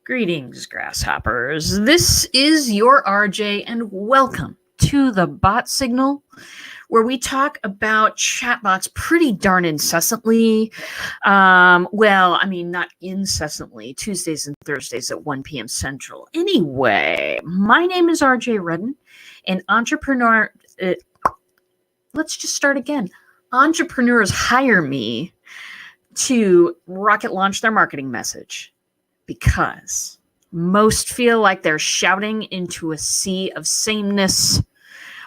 Greetings, grasshoppers. This is your RJ, and welcome to the Bot Signal, where we talk about chatbots pretty darn incessantly. Not incessantly, Tuesdays and Thursdays at 1 p.m. Central. Anyway, my name is RJ Redden, an entrepreneur. Let's just start again. Entrepreneurs hire me to rocket launch their marketing message, because most feel like they're shouting into a sea of sameness.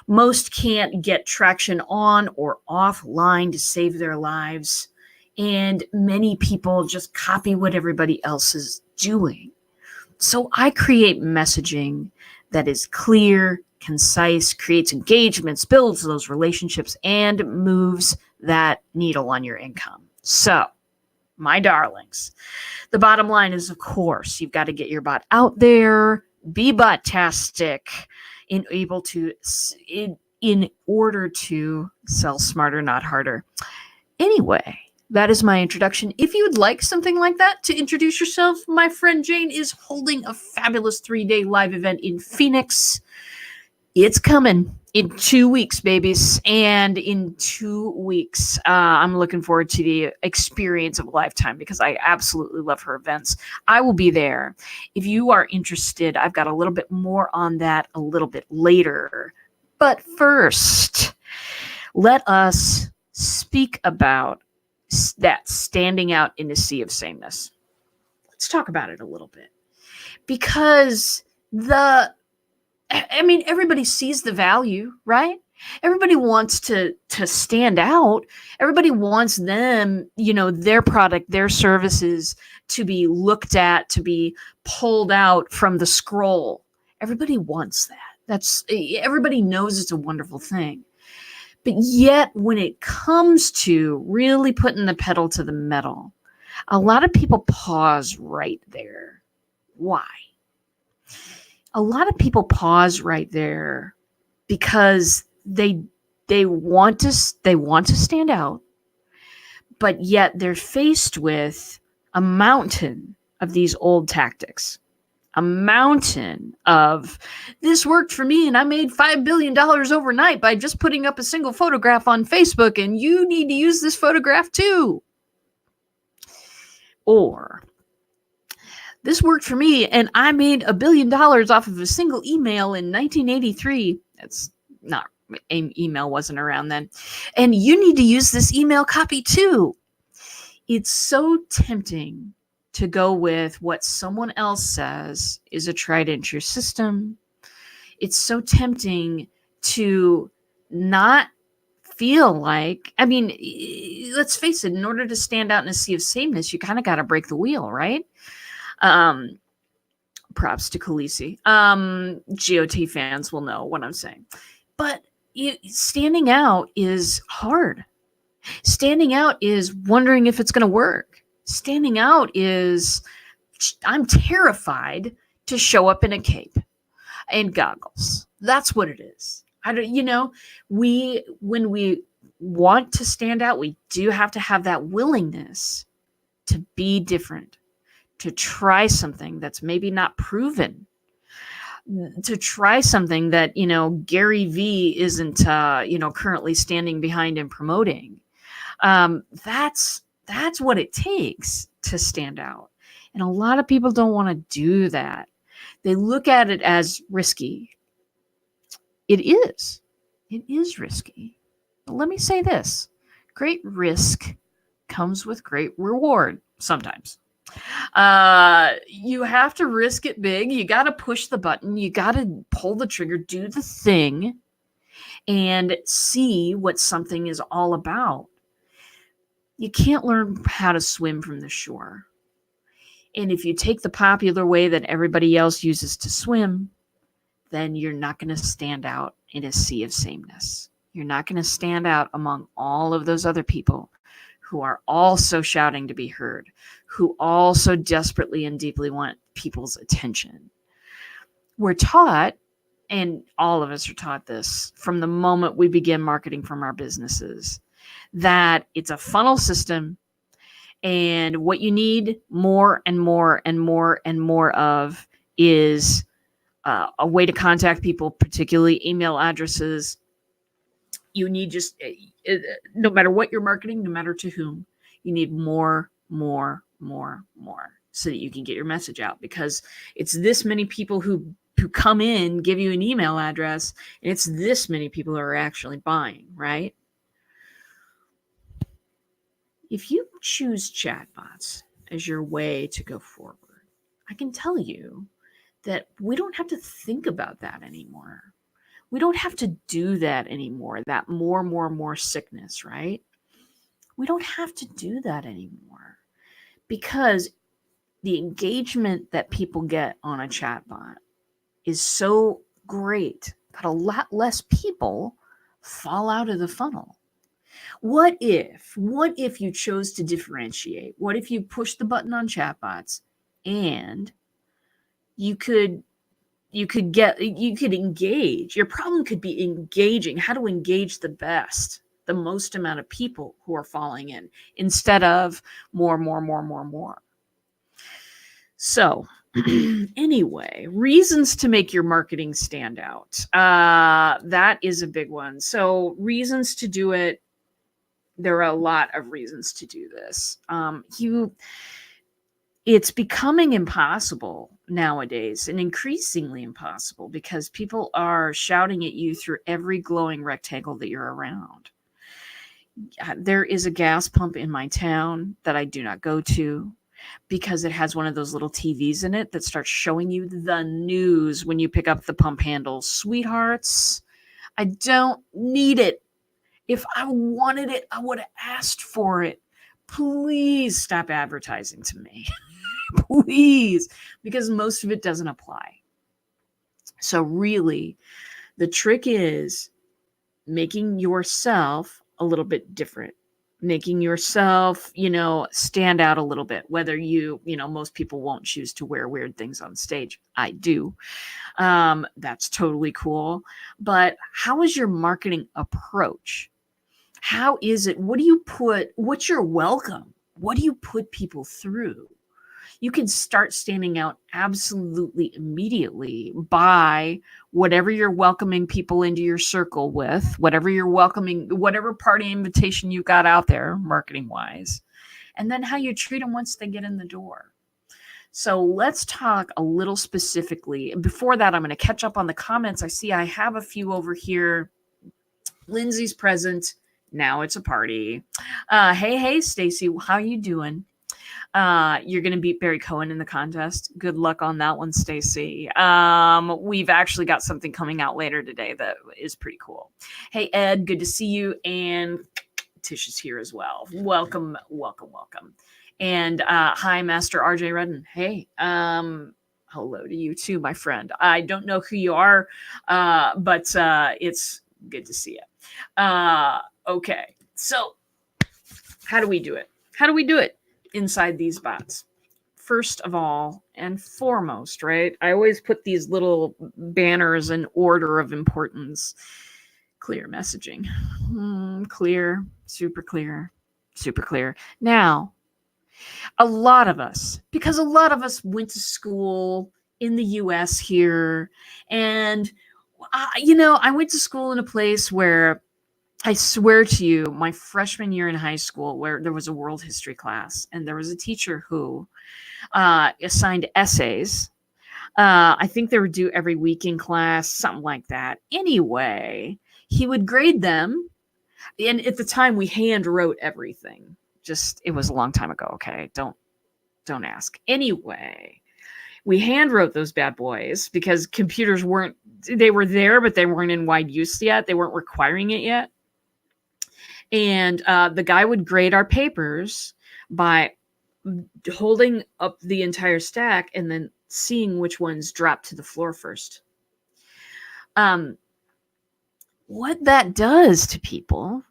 Most can't get traction on or offline to save their lives. And many people just copy what everybody else is doing. So I create messaging that is clear, concise, creates engagements, builds those relationships, and moves that needle on your income. So, my darlings, the bottom line is, of course, you've got to get your bot out there, be bot-tastic, in order to sell smarter, not harder. Anyway, that is my introduction. If you would like something like that to introduce yourself, my friend Jane is holding a fabulous 3-day live event in Phoenix. It's coming in 2 weeks, babies. And in 2 weeks, I'm looking forward to the experience of a lifetime, because I absolutely love her events. I will be there. If you are interested, I've got a little bit more on that a little bit later. But first, let us speak about that standing out in the sea of sameness. Let's talk about it a little bit. Because everybody sees the value, right? Everybody wants to stand out. Everybody wants them, their product, their services to be looked at, to be pulled out from the scroll. Everybody wants that. Everybody knows it's a wonderful thing. But yet, when it comes to really putting the pedal to the metal, a lot of people pause right there. Why? A lot of people pause right there because they want to stand out, but yet they're faced with a mountain of these old tactics. A mountain of, this worked for me and I made $5 billion overnight by just putting up a single photograph on Facebook, and you need to use this photograph too. Or, this worked for me and I made $1 billion off of a single email in 1983. That's not, email wasn't around then. And you need to use this email copy too. It's so tempting to go with what someone else says is a tried and true system. It's so tempting to not feel like, let's face it, in order to stand out in a sea of sameness, you kind of got to break the wheel, right? Props to Khaleesi. GOT fans will know what I'm saying. But standing out is hard. Standing out is wondering if it's going to work. Standing out is, I'm terrified to show up in a cape and goggles. That's what it is. When we want to stand out, we do have to have that willingness to be different, to try something that's maybe not proven, to try something that, Gary V isn't, currently standing behind and promoting. That's what it takes to stand out. And a lot of people don't want to do that. They look at it as risky. It is. It is risky. But let me say this. Great risk comes with great reward sometimes. You have to risk it big. You got to push the button. You got to pull the trigger, do the thing, and see what something is all about. You can't learn how to swim from the shore. And if you take the popular way that everybody else uses to swim, then you're not going to stand out in a sea of sameness. You're not going to stand out among all of those other people who are also shouting to be heard, who also desperately and deeply want people's attention. We're taught, and all of us are taught this from the moment we begin marketing from our businesses, that it's a funnel system And what you need more and more and more and more of is a way to contact people, particularly email addresses. You need just, no matter what you're marketing, no matter to whom, you need more, so that you can get your message out, because it's this many people who come in, give you an email address, and it's this many people who are actually buying, right? If you choose chatbots as your way to go forward, I can tell you that we don't have to think about that anymore. We don't have to do that anymore, that more sickness, right? We don't have to do that anymore, because the engagement that people get on a chatbot is so great that a lot less people fall out of the funnel. What if you chose to differentiate? What if you push the button on chatbots and you could engage? Your problem could be engaging, how to engage the most amount of people who are falling in, instead of more. So anyway, reasons to make your marketing stand out. That is a big one. So reasons to do it. There are a lot of reasons to do this. It's becoming impossible nowadays, and increasingly impossible, because people are shouting at you through every glowing rectangle that you're around. There is a gas pump in my town that I do not go to, because it has one of those little TVs in it that starts showing you the news when you pick up the pump handle. Sweethearts, I don't need it. If I wanted it, I would have asked for it. Please stop advertising to me. Please, because most of it doesn't apply. So really, the trick is making yourself a little bit different, making yourself, stand out a little bit. Whether most people won't choose to wear weird things on stage. I do. That's totally cool. But how is your marketing approach? How is it? What's your welcome? What do you put people through? You can start standing out absolutely immediately by whatever you're welcoming people into your circle with, whatever you're welcoming, whatever party invitation you got out there, marketing wise, and then how you treat them once they get in the door. So let's talk a little specifically. Before that, I'm going to catch up on the comments. I see I have a few over here. Lindsay's present. Now it's a party. Hey, Stacy, how you doing? You're going to beat Barry Cohen in the contest. Good luck on that one, Stacy. We've actually got something coming out later today that is pretty cool. Hey, Ed, good to see you. And Tish is here as well. Welcome. And hi, Master RJ Redden. Hey, hello to you too, my friend. I don't know who you are, but it's good to see you. Okay, so how do we do it? Inside these bots? First of all and foremost, right? I always put these little banners in order of importance. Clear messaging. Clear, super clear. Now, a lot of us went to school in the US here, and I went to school in a place where, I swear to you, my freshman year in high school, where there was a world history class, and there was a teacher who assigned essays. I think they were due every week in class, something like that. Anyway, he would grade them. And at the time, we hand wrote everything. It was a long time ago. Okay. Don't ask. Anyway, we hand wrote those bad boys because computers they were there, but they weren't in wide use yet. They weren't requiring it yet. And the guy would grade our papers by holding up the entire stack and then seeing which ones dropped to the floor first. What that does to people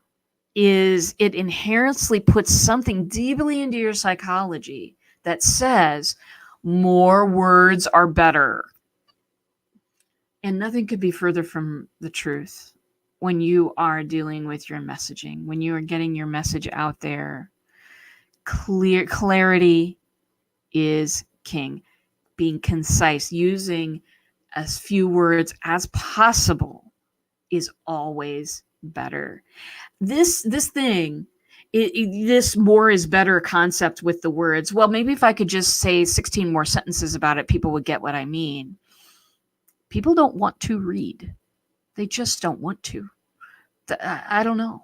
is it inherently puts something deeply into your psychology that says more words are better. And nothing could be further from the truth. When you are dealing with your messaging, when you are getting your message out there, Clarity is king. Being concise, using as few words as possible is always better. This thing, this more is better concept with the words. Well, maybe if I could just say 16 more sentences about it, people would get what I mean. People don't want to read. They just don't want to. I don't know.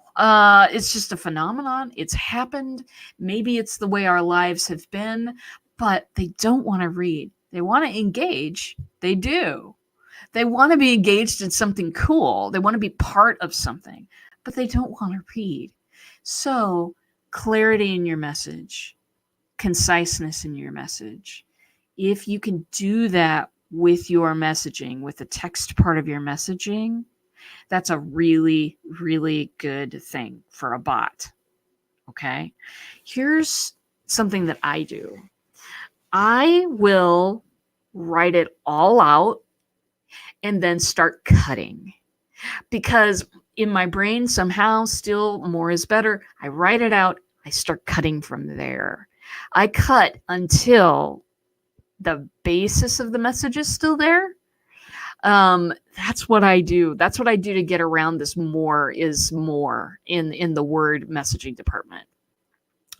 It's just a phenomenon. It's happened. Maybe it's the way our lives have been, but they don't want to read. They want to engage. They do. They want to be engaged in something cool. They want to be part of something, but they don't want to read. So, clarity in your message, conciseness in your message. If you can do that with your messaging, with the text part of your messaging, that's a really, really good thing for a bot. Okay. Here's something that I do. I will write it all out and then start cutting, because in my brain, somehow still more is better. I write it out. I start cutting from there. I cut until the basis of the message is still there. That's what I do. That's what I do to get around this more is more in the word messaging department.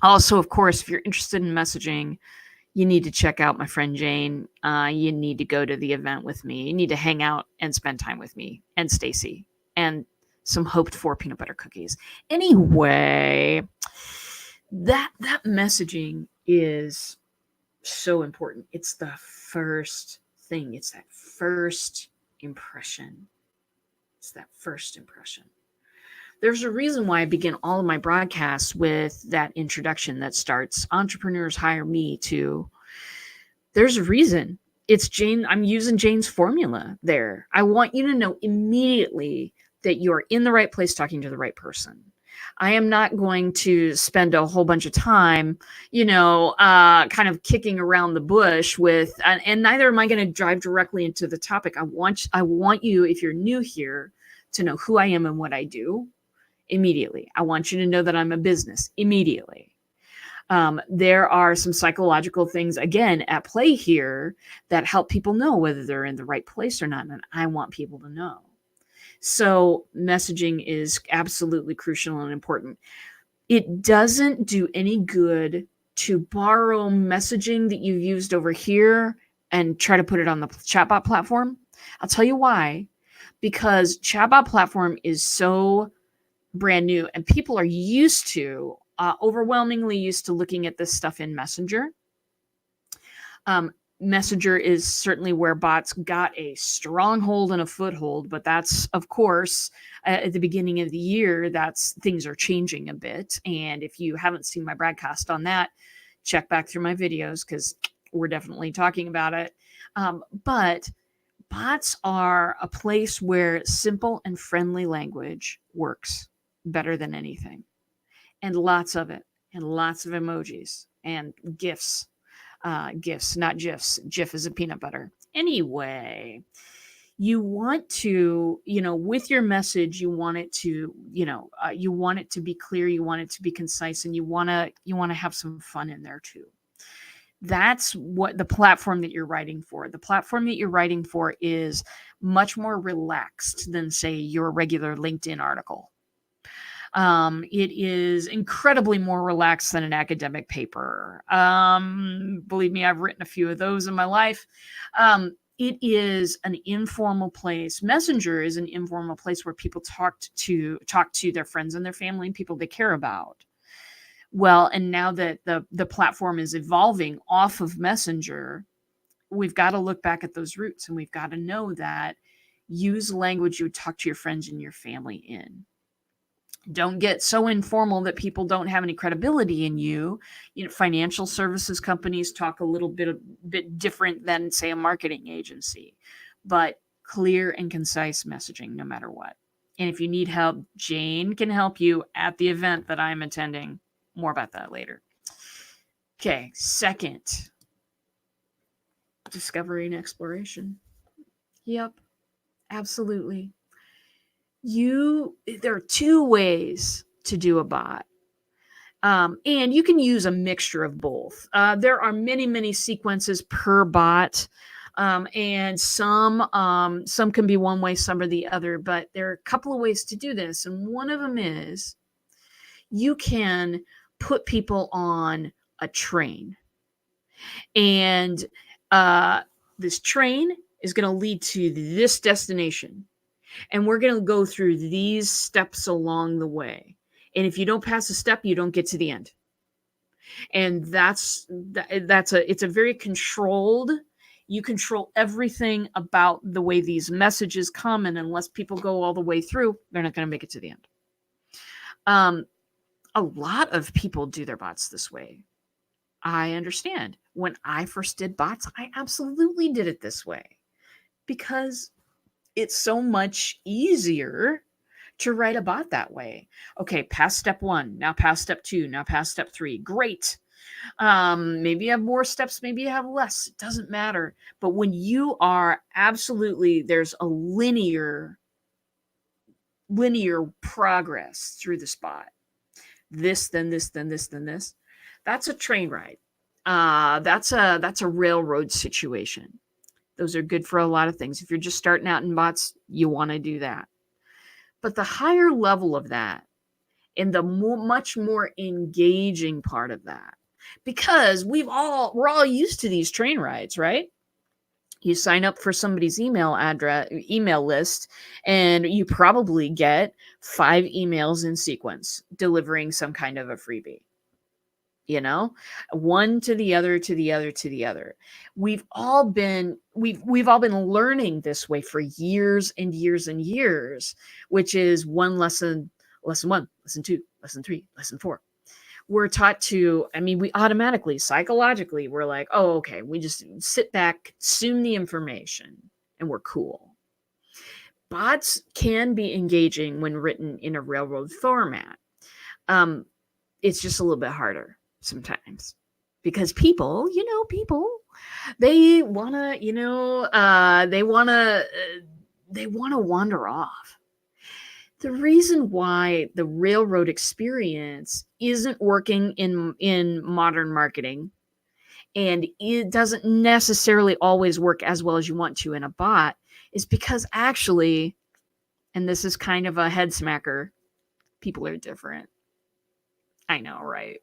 Also, of course, if you're interested in messaging, you need to check out my friend Jane. You need to go to the event with me. You need to hang out and spend time with me and Stacy and some hoped for peanut butter cookies. Anyway, that messaging is so important. It's the first thing. It's that first impression. It's that first impression. There's a reason why I begin all of my broadcasts with that introduction that starts, entrepreneurs hire me to. There's a reason. It's Jane. I'm using Jane's formula there. I want you to know immediately that you're in the right place talking to the right person. I am not going to spend a whole bunch of time, kind of kicking around the bush with, and neither am I going to drive directly into the topic. I want you, if you're new here, to know who I am and what I do immediately. I want you to know that I'm a business immediately. There are some psychological things, again, at play here that help people know whether they're in the right place or not. And I want people to know. So messaging is absolutely crucial and important. It doesn't do any good to borrow messaging that you've used over here and try to put it on the chatbot platform. I'll tell you why. Because chatbot platform is so brand new and people are used to, overwhelmingly used to looking at this stuff in Messenger. Messenger is certainly where bots got a stronghold and a foothold, but that's, of course, at the beginning of the year, things are changing a bit. And if you haven't seen my broadcast on that, check back through my videos because we're definitely talking about it. But bots are a place where simple and friendly language works better than anything, and lots of it, and lots of emojis and GIFs. GIFs, not GIFs. GIF is a peanut butter. Anyway, you want to, with your message, you want it to, you want it to be clear, you want it to be concise, and you want to have some fun in there too. That's what the platform that you're writing for. The platform that you're writing for is much more relaxed than, say, your regular LinkedIn article. It is incredibly more relaxed than an academic paper. Believe me, I've written a few of those in my life. It is an informal place. Messenger is an informal place where people talk to their friends and their family and people they care about. Well, and now that the platform is evolving off of Messenger, we've got to look back at those roots, and we've got to know that use language you would talk to your friends and your family in. Don't get so informal that people don't have any credibility in you. Financial services companies talk a little bit different than, say, a marketing agency, but clear and concise messaging no matter what. And if you need help, Jane can help you at the event that I'm attending. More about that later. Okay, second, discovery and exploration. Yep, absolutely. There are two ways to do a bot. And you can use a mixture of both. There are many, many sequences per bot. And some can be one way, some are the other, but there are a couple of ways to do this. And one of them is you can put people on a train. And this train is going to lead to this destination. And we're going to go through these steps along the way. And if you don't pass a step, you don't get to the end. And it's a very controlled. You control everything about the way these messages come, and unless people go all the way through, they're not going to make it to the end. A lot of people do their bots this way. I understand. When I first did bots, I absolutely did it this way because it's so much easier to write a bot that way. Okay, past step 1, now past step 2, now past step 3. Great. Maybe you have more steps, maybe you have less. It doesn't matter. But when you are there's a linear progress through the spot. This, then this, then this, then this. That's a train ride. That's a railroad situation. Those are good for a lot of things. If you're just starting out in bots, you want to do that. But the higher level of that and the much more engaging part of that, because we're all used to these train rides, right? You sign up for somebody's email list, and you probably get 5 emails in sequence delivering some kind of a freebie. One to the other, to the other, to the other. We've all been learning this way for years and years and years, which is one lesson 1, lesson 2, lesson 3, lesson 4. We're taught to, we automatically, psychologically, we're like, oh, okay, we just sit back, consume the information, and we're cool. Bots can be engaging when written in a railroad format. It's just a little bit harder sometimes because people, they want to wander off. The reason why the railroad experience isn't working in modern marketing, and it doesn't necessarily always work as well as you want to in a bot, is because actually, and this is kind of a head smacker, people are different. I know, right?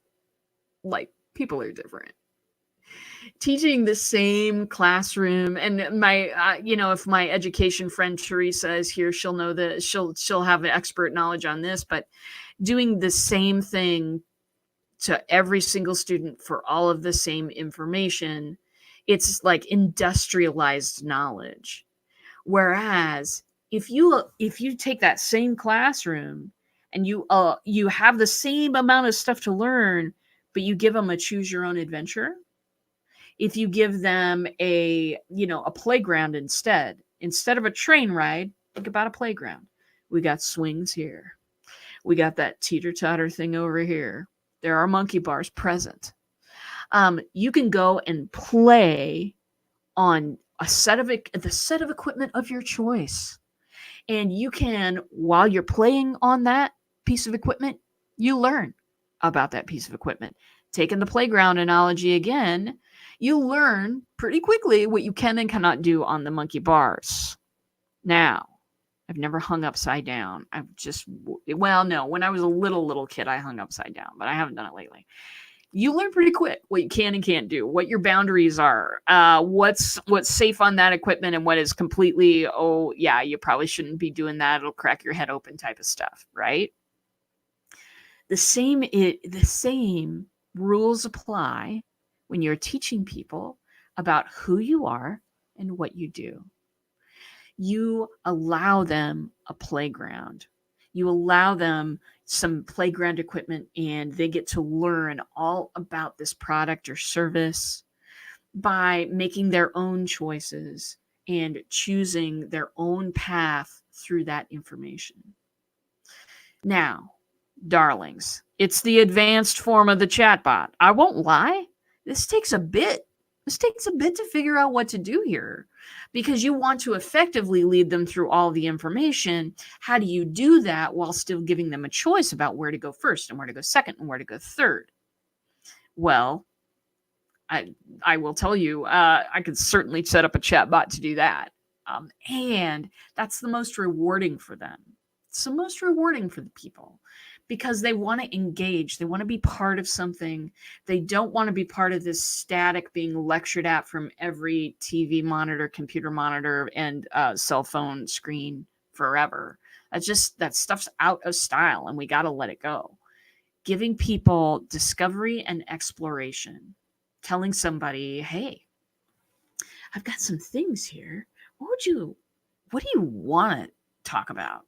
Like, people are different. Teaching the same classroom, and my if my education friend Teresa is here, she'll know that she'll have an expert knowledge on this, but doing the same thing to every single student for all of the same information, it's like industrialized knowledge. Whereas if you take that same classroom and you have the same amount of stuff to learn, but you give them a choose your own adventure. If you give them a playground instead of a train ride, think about a playground. We got swings here. We got that teeter-totter thing over here. There are monkey bars present. You can go and play on the set of equipment of your choice. And you can, while you're playing on that piece of equipment, you learn about that piece of equipment. Taking the playground analogy again, you learn pretty quickly what you can and cannot do on the monkey bars. Now, I've never hung upside down. No, when I was a little kid, I hung upside down, but I haven't done it lately. You learn pretty quick what you can and can't do, what your boundaries are, what's safe on that equipment, and what is completely, oh yeah, you probably shouldn't be doing that. It'll crack your head open type of stuff, right? The same rules apply when you're teaching people about who you are and what you do. You allow them a playground. You allow them some playground equipment, and they get to learn all about this product or service by making their own choices and choosing their own path through that information. Now, darlings, it's the advanced form of the chatbot. I won't lie, this takes a bit This takes a bit to figure out what to do here because you want to effectively lead them through all the information. How do you do that while still giving them a choice about where to go first and where to go second and where to go third? Well, I will tell you, I could certainly set up a chatbot to do that. And that's the most rewarding for them. It's the most rewarding for the people because they want to engage. They want to be part of something. They don't want to be part of this static being lectured at from every TV monitor, computer monitor, and cell phone screen forever. That stuff's out of style and we got to let it go. Giving people discovery and exploration, telling somebody, hey, I've got some things here. What do you want to talk about?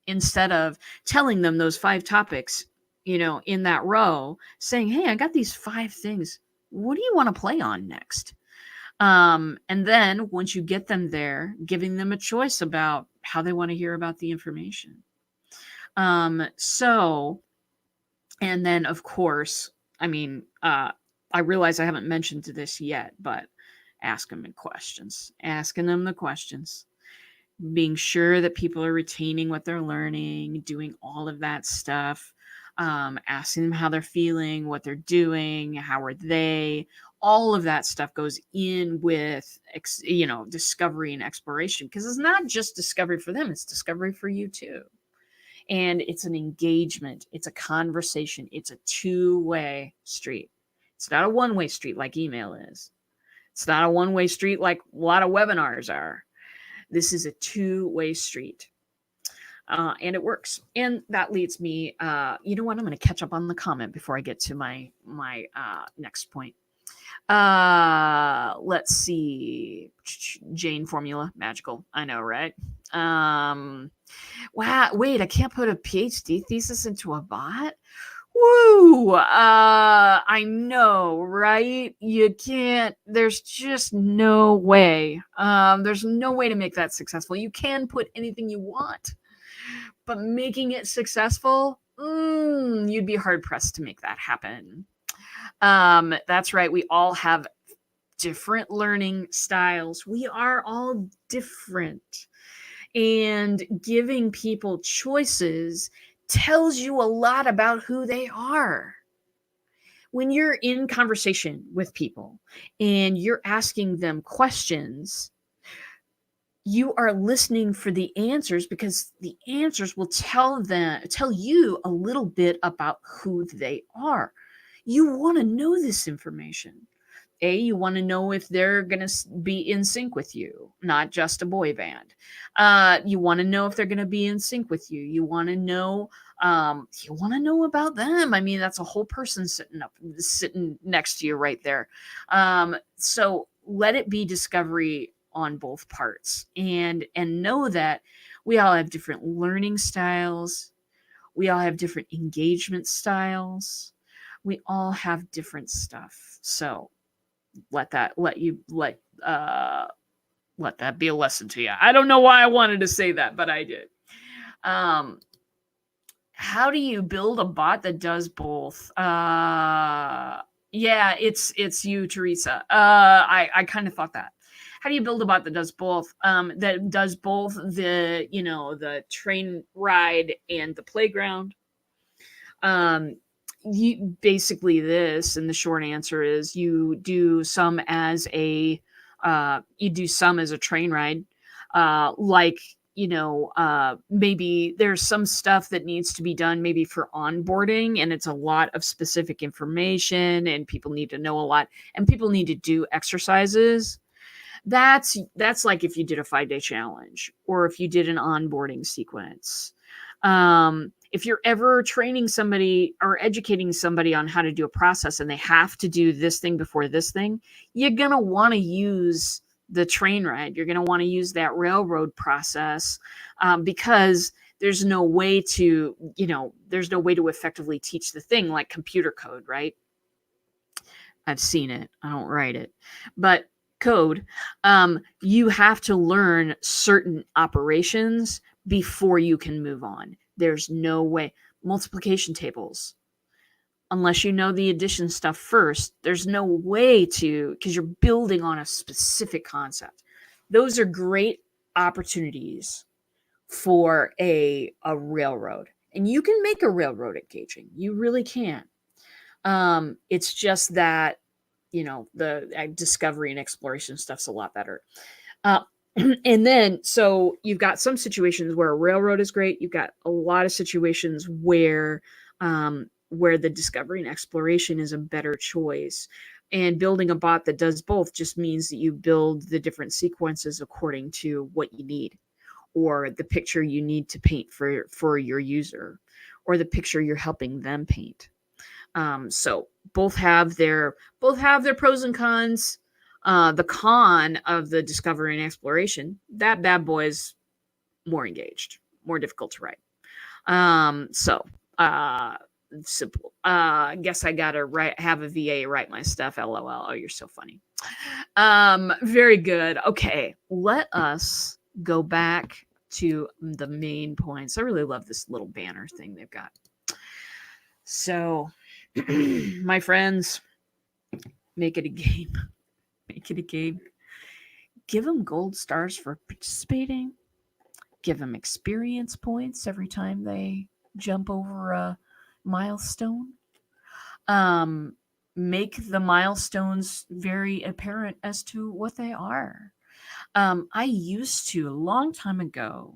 Instead of telling them those 5 topics, in that row, saying, hey, I got these 5 things. What do you want to play on next? And then once you get them there, giving them a choice about how they want to hear about the information. And then of course, I realize I haven't mentioned this yet, but asking them the questions, being sure that people are retaining what they're learning, doing all of that stuff, asking them how they're feeling, what they're doing, how are they, all of that stuff goes in with, discovery and exploration, because it's not just discovery for them, it's discovery for you too. And it's an engagement, it's a conversation, it's a two-way street. It's not a one-way street like email is. It's not a one-way street like a lot of webinars are. This is a two-way street. And it works. And that leads me, you know what? I'm going to catch up on the comment before I get to my next point. Let's see. Jane formula, magical. I know, right? Wow, wait, I can't put a PhD thesis into a bot? Woo! I know, right? You can't, there's just no way. There's no way to make that successful. You can put anything you want, but making it successful, you'd be hard pressed to make that happen. That's right. We all have different learning styles. We are all different. And giving people choices tells you a lot about who they are. When you're in conversation with people and you're asking them questions, you are listening for the answers because the answers will tell you a little bit about who they are. You want to know this information. You want to know if they're going to be in sync with you, not just a boy band. You want to know if they're going to be in sync with you. You want to know about them. I mean, that's a whole person sitting next to you right there. So let it be discovery on both parts, and know that we all have different learning styles. We all have different engagement styles. We all have different stuff. So let that be a lesson to you. I don't know why I wanted to say that, but I did. How do you build a bot that does both? Yeah, it's you, Teresa. I kind of thought that. How do you build a bot that does both? That does both the train ride and the playground. You basically this, and the short answer is you do some as a train ride, maybe there's some stuff that needs to be done maybe for onboarding, and it's a lot of specific information and people need to know a lot and people need to do exercises. That's like if you did a 5-day challenge or if you did an onboarding sequence. If you're ever training somebody or educating somebody on how to do a process and they have to do this thing before this thing, you're going to want to use the train ride. You're going to want to use that railroad process because there's no way to effectively teach the thing like computer code, right? I've seen it. I don't write it. But code, you have to learn certain operations before you can move on. There's no way. Multiplication tables. unless you know the addition stuff first, there's no way to, because you're building on a specific concept. Those are great opportunities for a railroad. And you can make a railroad engaging. You really can. It's just that, the discovery and exploration stuff's a lot better. Uh, and then, so you've got some situations where a railroad is great. You've got a lot of situations where the discovery and exploration is a better choice. And building a bot that does both just means that you build the different sequences according to what you need, or the picture you need to paint for your user, or the picture you're helping them paint. So both have their pros and cons. The con of the discovery and exploration, that bad boy's more engaged, more difficult to write. So uh, simple. Guess I gotta have a VA write my stuff. LOL. Oh, you're so funny. Very good. Okay, let us go back to the main points. I really love this little banner thing they've got. So, my friends, make it a game. Make it a game. Give them gold stars for participating. Give them experience points every time they jump over a milestone. Um, make the milestones very apparent as to what they are. I used to, a long time ago,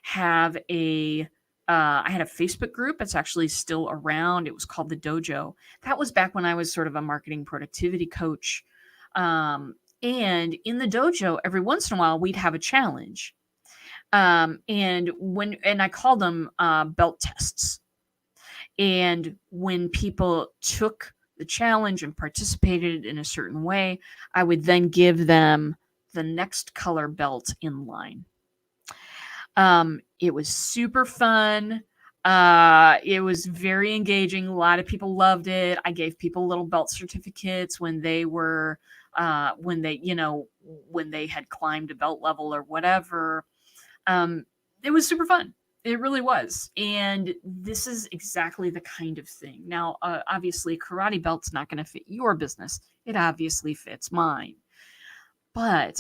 have I had a Facebook group. It's actually still around. It was called the Dojo. That was back when I was sort of a marketing productivity coach. And in the dojo, every once in a while, we'd have a challenge. And I called them belt tests. And when people took the challenge and participated in a certain way, I would then give them the next color belt in line. It was super fun. It was very engaging. A lot of people loved it. I gave people little belt certificates when they were, when they had climbed a belt level or whatever. It was super fun. It really was. And this is exactly the kind of thing. Now, obviously, karate belt's not going to fit your business. It obviously fits mine. But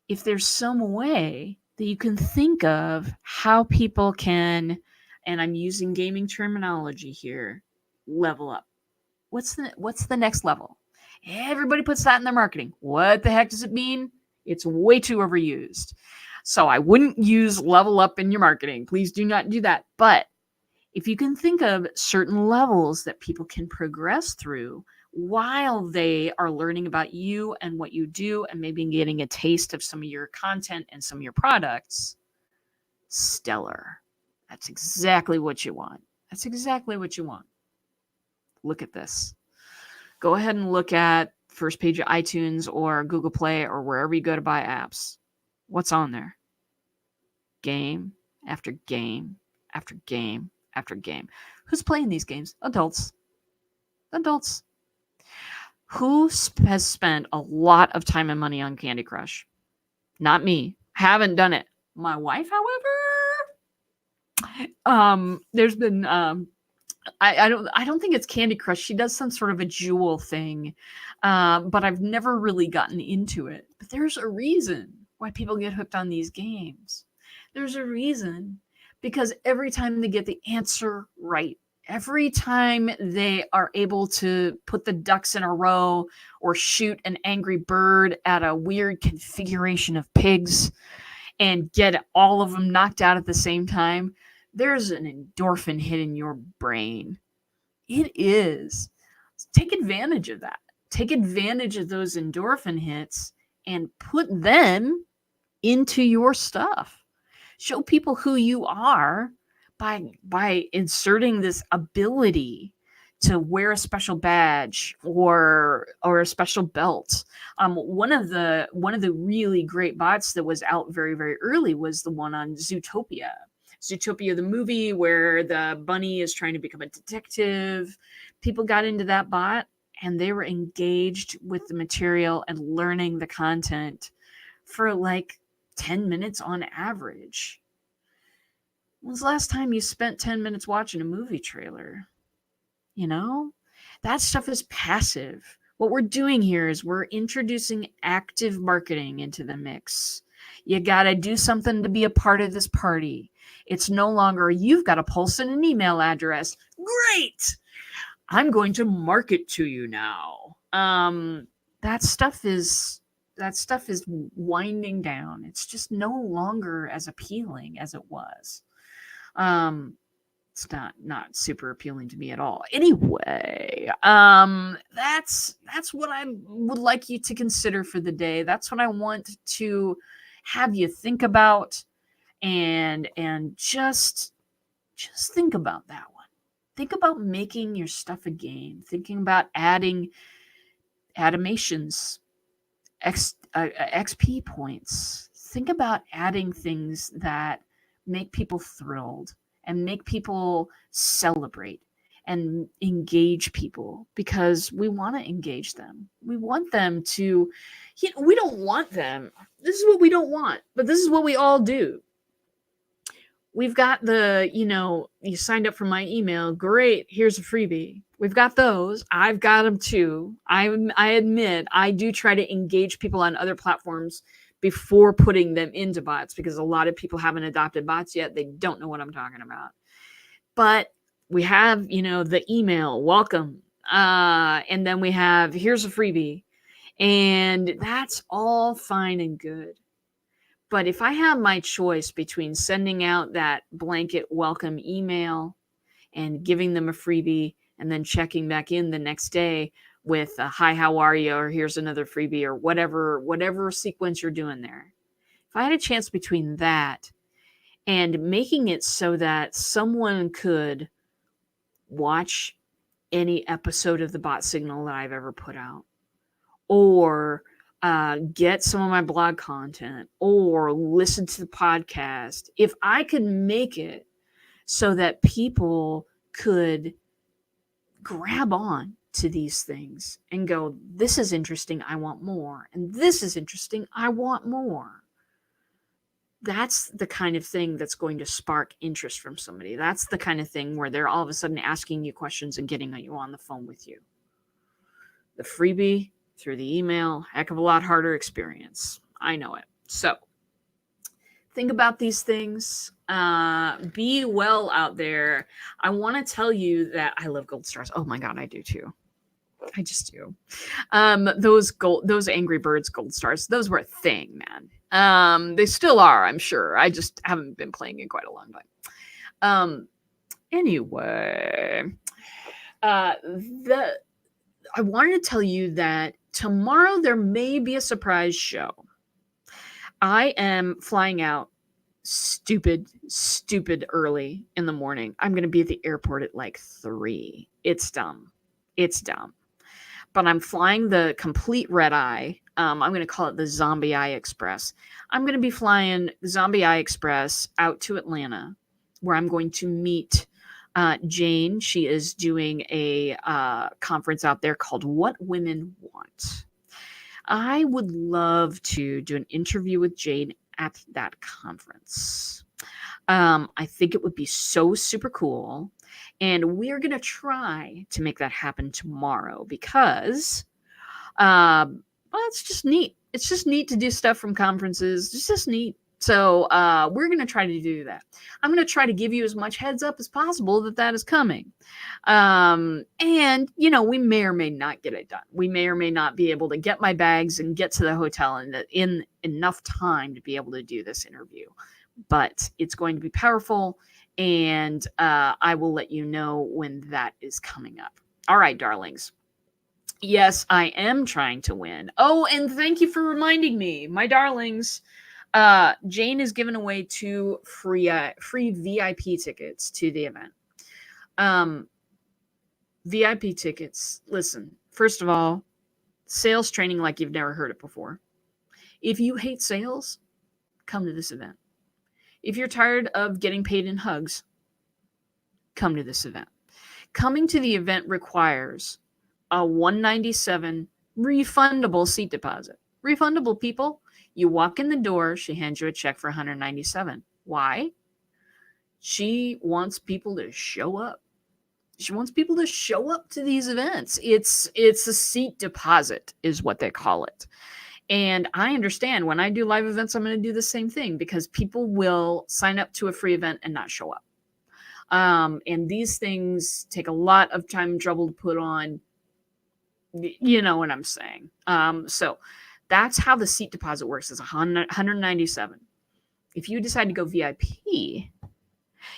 if there's some way that you can think of how people can, and I'm using gaming terminology here, level up. What's the next level? Everybody puts that in their marketing. What the heck does it mean? It's way too overused. So I wouldn't use level up in your marketing. Please do not do that. But if you can think of certain levels that people can progress through while they are learning about you and what you do, and maybe getting a taste of some of your content and some of your products, stellar. That's exactly what you want. That's exactly what you want. Look at this. Go ahead and look at first page of iTunes or Google Play or wherever you go to buy apps. What's on there? Game after game after game after game. Who's playing these games? Adults. Adults. Who has spent a lot of time and money on Candy Crush? Not me. Haven't done it. My wife, however, there's been I don't think it's Candy Crush. She does some sort of a jewel thing, but I've never really gotten into it. But there's a reason why people get hooked on these games. There's a reason, because every time they get the answer right, every time they are able to put the ducks in a row or shoot an angry bird at a weird configuration of pigs and get all of them knocked out at the same time, there's an endorphin hit in your brain. It is. Take advantage of that. Take advantage of those endorphin hits and put them into your stuff. Show people who you are by inserting this ability to wear a special badge or a special belt. One of the really great bots that was out very, very early was the one on Zootopia. Zootopia, the movie where the bunny is trying to become a detective. People got into that bot and they were engaged with the material and learning the content for like 10 minutes on average. When's the last time you spent 10 minutes watching a movie trailer? You know, that stuff is passive. What we're doing here is we're introducing active marketing into the mix. You got to do something to be a part of this party. It's no longer you've got to pulse in an email address. Great. I'm going to market to you now. That stuff is winding down. It's just no longer as appealing as it was. It's not super appealing to me at all. Anyway, that's what I would like you to consider for the day. That's what I want to have you think about, and just think about that one. Think about making your stuff a game. Thinking about adding animations, XP points. Think about adding things that make people thrilled and make people celebrate and engage people, because we want to engage them. We want them to, we don't want them. This is what we don't want, but this is what we all do. We've got the, you signed up for my email. Great. Here's a freebie. We've got those. I've got them too. I admit I do try to engage people on other platforms before putting them into bots, because a lot of people haven't adopted bots yet. They don't know what I'm talking about. But we have, the email, welcome. And then we have, here's a freebie. And that's all fine and good. But if I have my choice between sending out that blanket welcome email and giving them a freebie and then checking back in the next day with a hi, how are you? Or here's another freebie, or whatever sequence you're doing there. If I had a chance between that and making it so that someone could watch any episode of the bot signal that I've ever put out, or get some of my blog content, or listen to the podcast, if I could make it so that people could grab on to these things and go, this is interesting, I want more, and this is interesting, I want more. That's the kind of thing that's going to spark interest from somebody. That's the kind of thing where they're all of a sudden asking you questions and getting you on the phone with you. The freebie through the email, heck of a lot harder experience. I know it. So think about these things. Be well out there. I want to tell you that I love gold stars. Oh my God, I do too. I just do. Those Angry Birds gold stars, those were a thing, man. They still are, I'm sure. I just haven't been playing in quite a long time. Anyway, I wanted to tell you that tomorrow there may be a surprise show. I am flying out stupid early in the morning. I'm going to be at the airport at like 3. It's dumb. But I'm flying the complete red eye. I'm going to call it the Zombie Eye Express. I'm going to be flying the Zombie Eye Express out to Atlanta, where I'm going to meet Jane. She is doing a conference out there called What Women Want. I would love to do an interview with Jane at that conference. I think it would be so super cool. And we're going to try to make that happen tomorrow, because it's just neat. It's just neat to do stuff from conferences. It's just neat. So we're going to try to do that. I'm going to try to give you as much heads up as possible that is coming. And, we may or may not get it done. We may or may not be able to get my bags and get to the hotel in enough time to be able to do this interview. But it's going to be powerful, and I will let you know when that is coming up. All right, darlings. Yes, I am trying to win. Oh, and thank you for reminding me, my darlings. Jane is giving away 2 free VIP tickets to the event. VIP tickets. Listen, first of all, sales training like you've never heard it before. If you hate sales, come to this event. If you're tired of getting paid in hugs, come to this event. Coming to the event requires a $197 refundable seat deposit. Refundable, people. You walk in the door, she hands you a check for $197. Why? She wants people to show up. She wants people to show up to these events. It's a seat deposit is what they call it. And I understand when I do live events, I'm going to do the same thing because people will sign up to a free event and not show up. And these things take a lot of time and trouble to put on. You know what I'm saying? So that's how the seat deposit works. Is 197. If you decide to go VIP,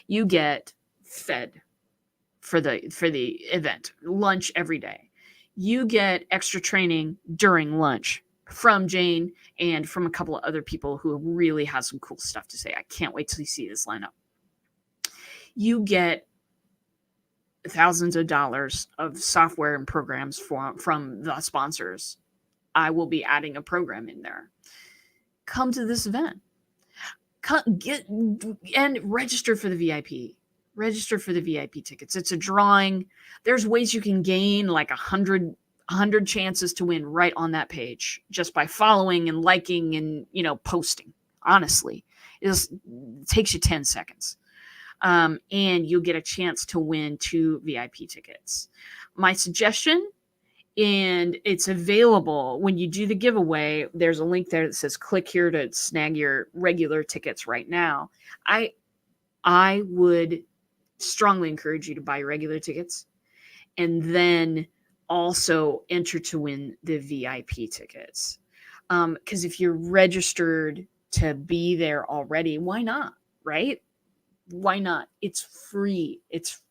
you get fed for the event, lunch every day. You get extra training during lunch from Jane and from a couple of other people who really have some cool stuff to say. I can't wait till you see this lineup. You get thousands of dollars of software and programs from the sponsors. I will be adding a program in there. Come to this event. Get and register for the VIP. Register for the VIP tickets. It's a drawing. There's ways you can gain like 100 chances to win right on that page just by following and liking and posting. Honestly, it takes you 10 seconds. And you'll get a chance to win 2 VIP tickets. My suggestion, and it's available when you do the giveaway, there's a link there that says click here to snag your regular tickets right now. I would strongly encourage you to buy your regular tickets and then also enter to win the VIP tickets. Because if you're registered to be there already, why not? Right? Why not? It's free.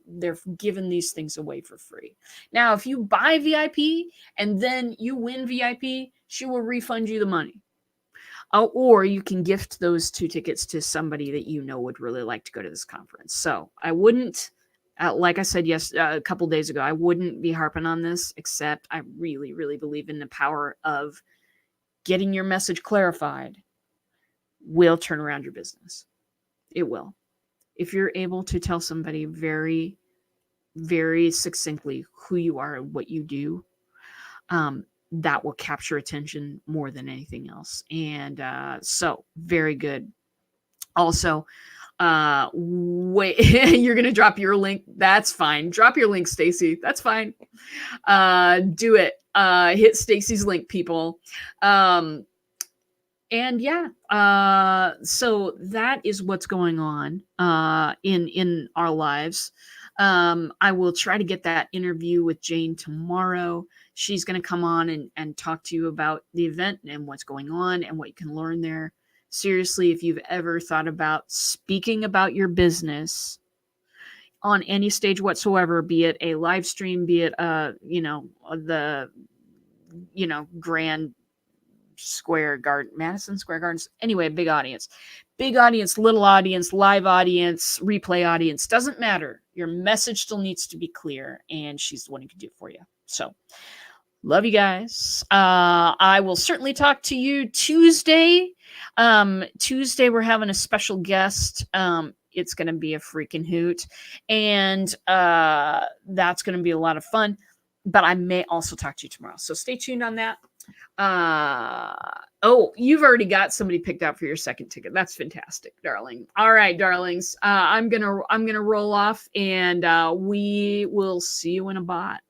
They're giving these things away for free. Now, if you buy VIP and then you win VIP, she will refund you the money. Or you can gift those 2 tickets to somebody that would really like to go to this conference. So I wouldn't, like I said a couple days ago, I wouldn't be harping on this, except I really, really believe in the power of getting your message clarified will turn around your business. It will. If you're able to tell somebody very, very succinctly who you are and what you do, that will capture attention more than anything else. And so very good. Also, wait, you're going to drop your link. That's fine. Drop your link, Stacy. That's fine. Do it. Hit Stacy's link, people. And yeah, so that is what's going on in our lives. I will try to get that interview with Jane tomorrow. She's going to come on and talk to you about the event and what's going on and what you can learn there. Seriously, if you've ever thought about speaking about your business on any stage whatsoever, be it a live stream, be it the Grand Square Garden, Madison Square Gardens. Anyway, big audience, little audience, live audience, replay audience, doesn't matter. Your message still needs to be clear, and she's the one who can do it for you. So love you guys. I will certainly talk to you Tuesday. Tuesday, we're having a special guest. It's going to be a freaking hoot. And that's going to be a lot of fun. But I may also talk to you tomorrow. So stay tuned on that. Oh, you've already got somebody picked out for your second ticket. That's fantastic, darling. All right, darlings. I'm gonna roll off, and we will see you in a bot.